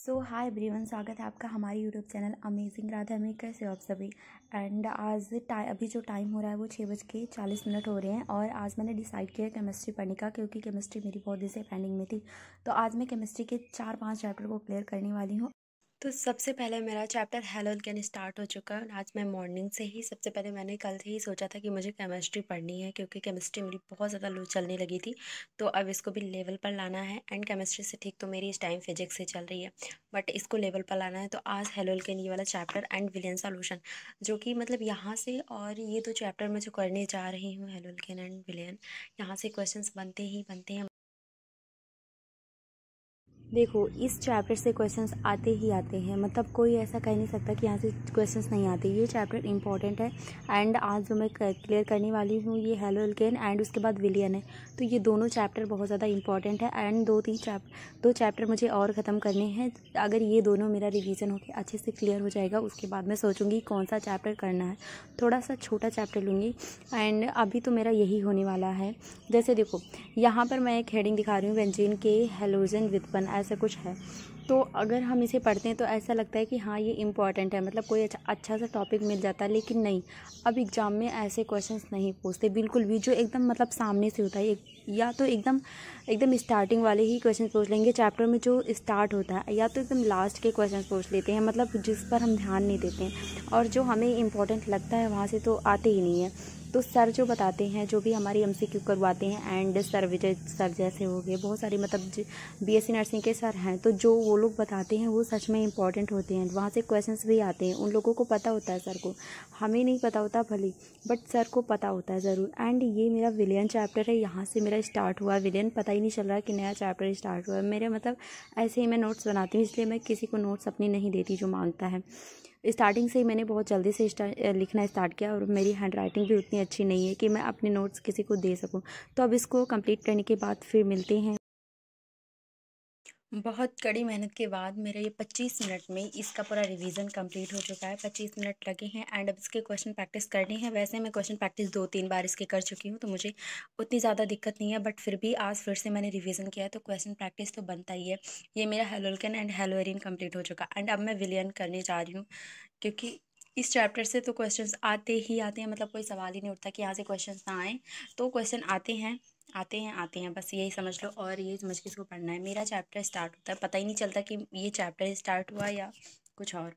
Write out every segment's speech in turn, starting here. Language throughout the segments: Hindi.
सो हाय एवरीवन, स्वागत है आपका हमारे यूट्यूब चैनल अमेजिंग राधा में। कैसे हो आप सभी। एंड आज अभी जो टाइम हो रहा है वो 6:40 हो रहे हैं। और आज मैंने डिसाइड किया केमिस्ट्री पढ़ने का, क्योंकि केमिस्ट्री मेरी बहुत दिन से पेंडिंग में थी। तो आज मैं केमिस्ट्री के 4-5 चैप्टर को क्लियर करने वाली हूँ। तो सबसे पहले मेरा चैप्टर हेलो अल्केन स्टार्ट हो चुका है। आज मैं मॉर्निंग से ही सबसे पहले मैंने कल से ही सोचा था कि मुझे केमिस्ट्री पढ़नी है, क्योंकि केमिस्ट्री मेरी बहुत ज़्यादा लो चलने लगी थी। तो अब इसको भी लेवल पर लाना है। एंड केमिस्ट्री से ठीक तो मेरी इस टाइम फिजिक्स से चल रही है, बट इसको लेवल पर लाना है। तो आज हेलो अल्केन ये वाला चैप्टर एंड विलियन सॉल्यूशन, जो कि मतलब यहाँ से और ये दो चैप्टर मैं जो करने जा रही हूँ हेलो अल्केन एंड विलियन, यहाँ से क्वेश्चन बनते ही बनते हैं। देखो, इस चैप्टर से क्वेश्चंस आते ही आते हैं, मतलब कोई ऐसा कह नहीं सकता कि यहाँ से क्वेश्चंस नहीं आते। ये चैप्टर इंपॉर्टेंट है। एंड आज जो मैं क्लियर करने वाली हूँ ये हेलो अल्केन एंड उसके बाद विलियन है। तो ये दोनों चैप्टर बहुत ज़्यादा इंपॉर्टेंट है। एंड दो चैप्टर मुझे और ख़त्म करने हैं। अगर ये दोनों मेरा रिवीजन होकर अच्छे से क्लियर हो जाएगा, उसके बाद मैं सोचूंगी कौन सा चैप्टर करना है। थोड़ा सा छोटा चैप्टर लूँगी। एंड अभी तो मेरा यही होने वाला है। जैसे देखो, यहाँ पर मैं एक हेडिंग दिखा रही हूँ, बेंजीन के हेलोजन व्युत्पन्न, ऐसा कुछ है। तो अगर हम इसे पढ़ते हैं तो ऐसा लगता है कि हाँ ये इम्पॉर्टेंट है, मतलब कोई अच्छा सा टॉपिक मिल जाता है। लेकिन नहीं, अब एग्ज़ाम में ऐसे क्वेश्चंस नहीं पूछते बिल्कुल भी, जो एकदम मतलब सामने से होता है। या तो एकदम एकदम स्टार्टिंग वाले ही क्वेश्चन पूछ लेंगे चैप्टर में जो स्टार्ट होता है, या तो एकदम लास्ट के क्वेश्चन पूछ लेते हैं, मतलब जिस पर हम ध्यान नहीं देते हैं। और जो हमें इम्पोर्टेंट लगता है वहाँ से तो आते ही नहीं है। तो सर जो बताते हैं, जो भी हमारी एमसीक्यू करवाते हैं, एंड सर विजय सर जैसे हो गए, बहुत सारे मतलब बीएससी नर्सिंग के सर हैं, तो जो वो लोग बताते हैं वो सच में इंपॉर्टेंट होते हैं। वहाँ से क्वेश्चंस भी आते हैं, उन लोगों को पता होता है, सर को। हमें नहीं पता होता भले, बट सर को पता होता है ज़रूर। एंड ये मेरा विलियन चैप्टर है, यहाँ से मेरा स्टार्ट हुआ विलियन। पता ही नहीं चल रहा कि नया चैप्टर स्टार्ट हुआ है मेरे, मतलब ऐसे ही मैं नोट्स बनाती हूँ, इसलिए मैं किसी को नोट्स अपनी नहीं देती जो मांगता है। स्टार्टिंग से ही मैंने बहुत जल्दी से लिखना स्टार्ट किया, और मेरी हैंड राइटिंग भी उतनी अच्छी नहीं है कि मैं अपने नोट्स किसी को दे सकूं। तो अब इसको कंप्लीट करने के बाद फिर मिलते हैं। बहुत कड़ी मेहनत के बाद मेरा ये 25 मिनट में इसका पूरा रिवीजन कंप्लीट हो चुका है। 25 मिनट लगे हैं। एंड अब इसके क्वेश्चन प्रैक्टिस करनी है। वैसे मैं क्वेश्चन प्रैक्टिस 2-3 बार इसके कर चुकी हूँ, तो मुझे उतनी ज़्यादा दिक्कत नहीं है, बट फिर भी आज फिर से मैंने रिवीजन किया है, तो क्वेश्चन प्रैक्टिस तो बनता ही है। ये मेरा हेलोल्केन एंड हेलोएरिन कंप्लीट हो चुका। एंड अब मैं विलियन करने जा रही हूँ, क्योंकि इस चैप्टर से तो क्वेश्चंस आते ही आते हैं, मतलब कोई सवाल ही नहीं उठता कि यहाँ से क्वेश्चंस ना आए। तो क्वेश्चन आते हैं आते हैं आते हैं, बस यही समझ लो। और ये समझ के इसको पढ़ना है। मेरा चैप्टर स्टार्ट होता है, पता ही नहीं चलता कि ये चैप्टर स्टार्ट हुआ या कुछ और।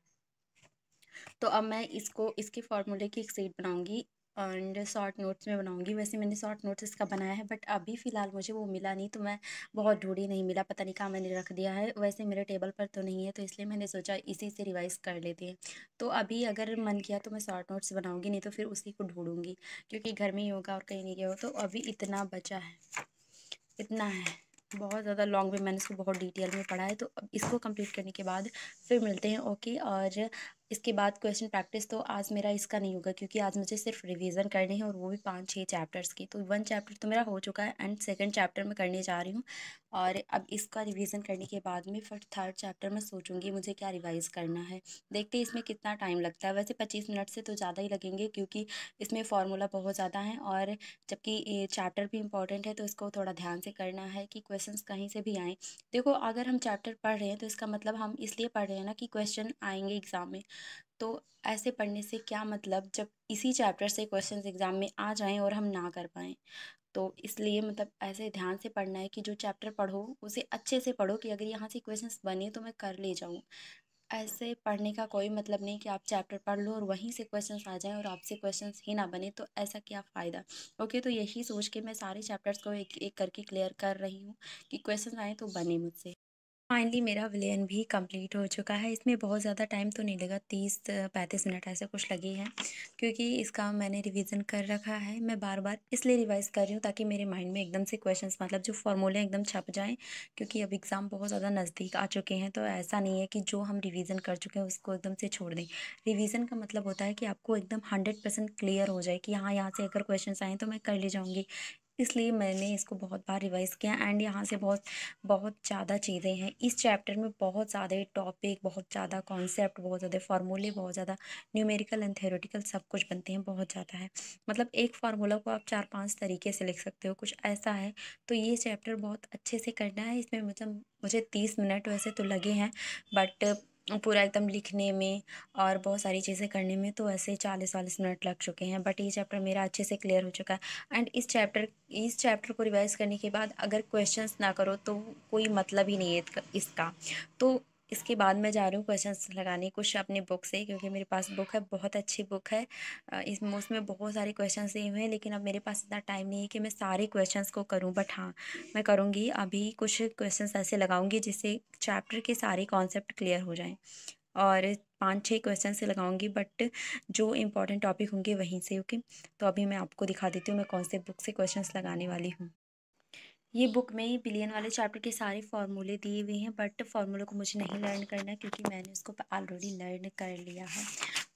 तो अब मैं इसके फार्मूले की एक शीट बनाऊंगी एंड शॉर्ट नोट्स में बनाऊंगी। वैसे मैंने शॉर्ट नोट्स इसका बनाया है, बट अभी फ़िलहाल मुझे वो मिला नहीं, तो मैं बहुत ढूंढी, नहीं मिला, पता नहीं कहाँ मैंने रख दिया है। वैसे मेरे टेबल पर तो नहीं है, तो इसलिए मैंने सोचा इसी से रिवाइज़ कर लेते हैं। तो अभी अगर मन किया तो मैं शॉर्ट नोट्स बनाऊंगी, नहीं तो फिर उसी को ढूंढूंगी, क्योंकि घर में ही होगा और कहीं नहीं गया हो। तो अभी इतना बचा है, इतना है। बहुत ज़्यादा लॉन्ग में मैंने इसको बहुत डिटेल में पढ़ा है। तो अब इसको कंप्लीट करने के बाद फिर मिलते हैं, ओके। और इसके बाद क्वेश्चन प्रैक्टिस तो आज मेरा इसका नहीं होगा, क्योंकि आज मुझे सिर्फ रिवीजन करने हैं, और वो भी 5-6 चैप्टर्स की। तो 1 चैप्टर तो मेरा हो चुका है, एंड सेकंड चैप्टर में करने जा रही हूँ। और अब इसका रिवीजन करने के बाद में फिर थर्ड चैप्टर में सोचूंगी मुझे क्या रिवाइज़ करना है। देखते हैं इसमें कितना टाइम लगता है। वैसे 25 मिनट से तो ज़्यादा ही लगेंगे, क्योंकि इसमें फार्मूला बहुत ज़्यादा है, और जबकि ये चैप्टर भी इंपॉर्टेंट है, तो इसको थोड़ा ध्यान से करना है कि क्वेश्चंस कहीं से भी आएँ। देखो, अगर हम चैप्टर पढ़ रहे हैं तो इसका मतलब हम इसलिए पढ़ रहे हैं ना कि क्वेश्चन आएंगे एग्ज़ाम में। तो ऐसे पढ़ने से क्या मतलब, जब इसी चैप्टर से क्वेश्चंस एग्ज़ाम में आ जाएं और हम ना कर पाएँ। तो इसलिए मतलब ऐसे ध्यान से पढ़ना है कि जो चैप्टर पढ़ो उसे अच्छे से पढ़ो, कि अगर यहाँ से क्वेश्चंस बने तो मैं कर ले जाऊँ। ऐसे पढ़ने का कोई मतलब नहीं कि आप चैप्टर पढ़ लो और वहीं से क्वेश्चंस आ जाएं और आपसे क्वेश्चंस ही ना बने, तो ऐसा क्या फ़ायदा। ओके, तो यही सोच के मैं सारे चैप्टर्स को एक एक करके क्लियर कर रही हूँ, कि क्वेश्चन आए तो बने मुझसे। फाइनली मेरा विलियन भी कंप्लीट हो चुका है। इसमें बहुत ज़्यादा टाइम तो नहीं लगा, 30-35 मिनट ऐसे कुछ लगे हैं, क्योंकि इसका मैंने रिवीजन कर रखा है। मैं बार बार इसलिए रिवाइज़ कर रही हूँ ताकि मेरे माइंड में एकदम से क्वेश्चंस, मतलब जो फॉर्मूले एकदम छप जाएं, क्योंकि अब एग्ज़ाम बहुत ज़्यादा नज़दीक आ चुके हैं। तो ऐसा नहीं है कि जो हम रिवीजन कर चुके हैं उसको एकदम से छोड़ दें। रिवीजन का मतलब होता है कि आपको एकदम 100% क्लियर हो जाए कि हाँ, यहाँ से अगर क्वेश्चन आएँ तो मैं कर ले जाऊँगी। इसलिए मैंने इसको बहुत बार रिवाइज़ किया एंड यहाँ से बहुत बहुत ज़्यादा चीज़ें हैं इस चैप्टर में, बहुत ज़्यादा टॉपिक, बहुत ज़्यादा कॉन्सेप्ट, बहुत ज़्यादा फार्मूले, बहुत ज़्यादा न्यूमेरिकल एंड थ्योरेटिकल सब कुछ बनते हैं, बहुत ज़्यादा है। मतलब एक फार्मूला को आप 4-5 तरीके से लिख सकते हो, कुछ ऐसा है। तो ये चैप्टर बहुत अच्छे से करना है। इसमें मतलब मुझे 30 मिनट वैसे तो लगे हैं, बट पूरा एकदम लिखने में और बहुत सारी चीज़ें करने में तो ऐसे 40-40 मिनट लग चुके हैं, बट ये चैप्टर मेरा अच्छे से क्लियर हो चुका है। एंड इस चैप्टर को रिवाइज करने के बाद अगर क्वेश्चंस ना करो तो कोई मतलब ही नहीं है इसका। तो इसके बाद मैं जा रही हूँ क्वेश्चंस लगाने कुछ अपनी बुक से, क्योंकि मेरे पास बुक है, बहुत अच्छी बुक है। इसमें उसमें बहुत सारे क्वेश्चंस दिए हुए हैं, लेकिन अब मेरे पास इतना टाइम नहीं है कि मैं सारे क्वेश्चंस को करूँ, बट हाँ मैं करूँगी। अभी कुछ क्वेश्चंस ऐसे लगाऊंगी जिससे चैप्टर के सारे कॉन्सेप्ट क्लियर हो जाएं, और 5-6 क्वेश्चन से लगाऊंगी, बट जो इंपॉर्टेंट टॉपिक होंगे वहीं से। ओके, तो अभी मैं आपको दिखा देती हूँ मैं कौन से बुक से क्वेश्चंस लगाने वाली हूँ। ये बुक में बिलियन वाले चैप्टर के सारे फार्मूले दिए हुए हैं, बट फार्मूले को मुझे नहीं लर्न करना है क्योंकि मैंने उसको ऑलरेडी लर्न कर लिया है।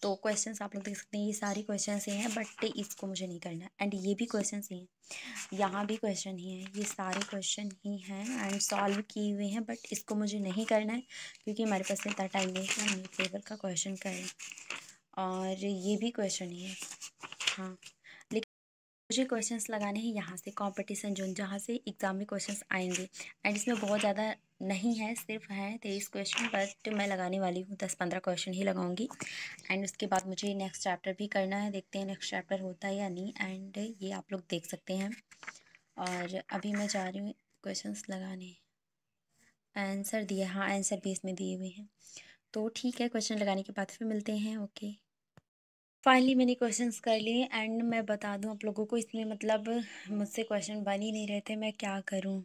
तो क्वेश्चंस आप लोग देख सकते हैं, ये सारे क्वेश्चंस ही हैं, बट इसको मुझे नहीं करना है। एंड ये भी क्वेश्चंस ही हैं, यहाँ भी क्वेश्चन ही हैं, ये सारे क्वेश्चन ही हैं एंड सॉल्व किए हुए हैं, बट इसको मुझे नहीं करना है क्योंकि हमारे पास इतना टाइम नहीं है कि हम न्यूज़ पेपर का क्वेश्चन करें। और ये भी क्वेश्चन ही है, हाँ। मुझे क्वेश्चंस लगाने हैं यहाँ से कंपटीशन जोन, जहाँ से एग्ज़ाम में क्वेश्चंस आएंगे। एंड इसमें बहुत ज़्यादा नहीं है, सिर्फ हैं 23 क्वेश्चन, बट मैं लगाने वाली हूँ 10-15 क्वेश्चन ही लगाऊंगी। एंड उसके बाद मुझे नेक्स्ट चैप्टर भी करना है, देखते हैं नेक्स्ट चैप्टर होता है या नहीं। एंड ये आप लोग देख सकते हैं। और अभी मैं जा रही हूँ क्वेश्चंस लगाने। आंसर दिए, हाँ आंसर भी इसमें दिए हुए हैं। तो ठीक है, क्वेश्चन लगाने के बाद फिर मिलते हैं। ओके, फाइनली मैंने क्वेश्चंस कर लिए एंड मैं बता दूं आप लोगों को, इसमें मतलब मुझसे क्वेश्चन बन ही नहीं रहे थे, मैं क्या करूं।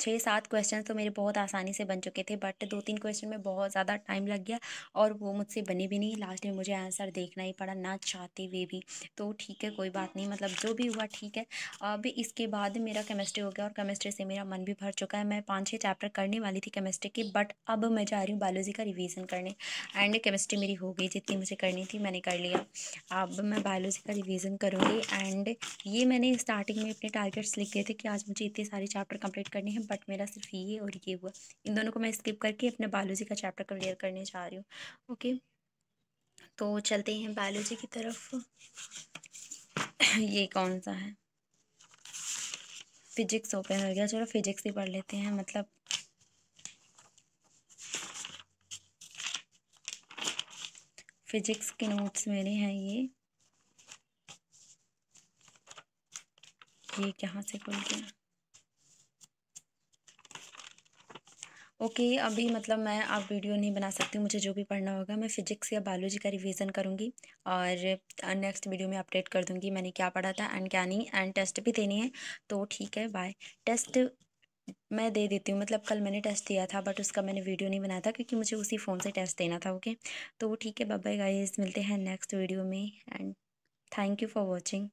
6-7 क्वेश्चन तो मेरे बहुत आसानी से बन चुके थे, बट 2-3 क्वेश्चन में बहुत ज़्यादा टाइम लग गया और वो मुझसे बने भी नहीं। लास्ट में मुझे आंसर देखना ही पड़ा, ना चाहते हुए भी। तो ठीक है, कोई बात नहीं, मतलब जो भी हुआ ठीक है। अब इसके बाद मेरा केमिस्ट्री हो गया और केमिस्ट्री से मेरा मन भी भर चुका है। मैं 5-6 चैप्टर करने वाली थी केमिस्ट्री की, बट अब मैं जा रही हूँ बायोलॉजी का रिवीजन करने। एंड केमिस्ट्री मेरी हो गई, जितनी मुझे करनी थी मैंने कर लिया। अब मैं बायोलॉजी का रिवीजन करूँगी। एंड ये मैंने स्टार्टिंग में अपने टारगेट्स लिख दिए थे कि आज मुझे इतने सारे चैप्टर कंप्लीट करने हैं, बट मेरा सिर्फ ये और ये हुआ। इन दोनों को मैं स्किप करके अपने बायोलॉजी का चैप्टर क्लियर करने जा रही हूँ। ओके, तो चलते हैं बायोलॉजी की तरफ। ये कौन सा है, फिजिक्स ओपन हो गया, चलो फिजिक्स ही पढ़ लेते हैं। मतलब फिजिक्स के नोट्स मेरे हैं ये कहाँ से खुल गया। ओके, अभी मतलब मैं अब वीडियो नहीं बना सकती, मुझे जो भी पढ़ना होगा मैं फिजिक्स या बायोलॉजी का रिवीजन करूँगी और नेक्स्ट वीडियो में अपडेट कर दूँगी मैंने क्या पढ़ा था एंड क्या नहीं। एंड टेस्ट भी देनी है, तो ठीक है बाय। टेस्ट मैं दे देती हूँ, मतलब कल मैंने टेस्ट दिया था, बट उसका मैंने वीडियो नहीं बनाया था क्योंकि मुझे उसी फ़ोन से टेस्ट देना था। ओके, तो ठीक है, बाय बाय गाइस, मिलते हैं नेक्स्ट वीडियो में and thank you for watching.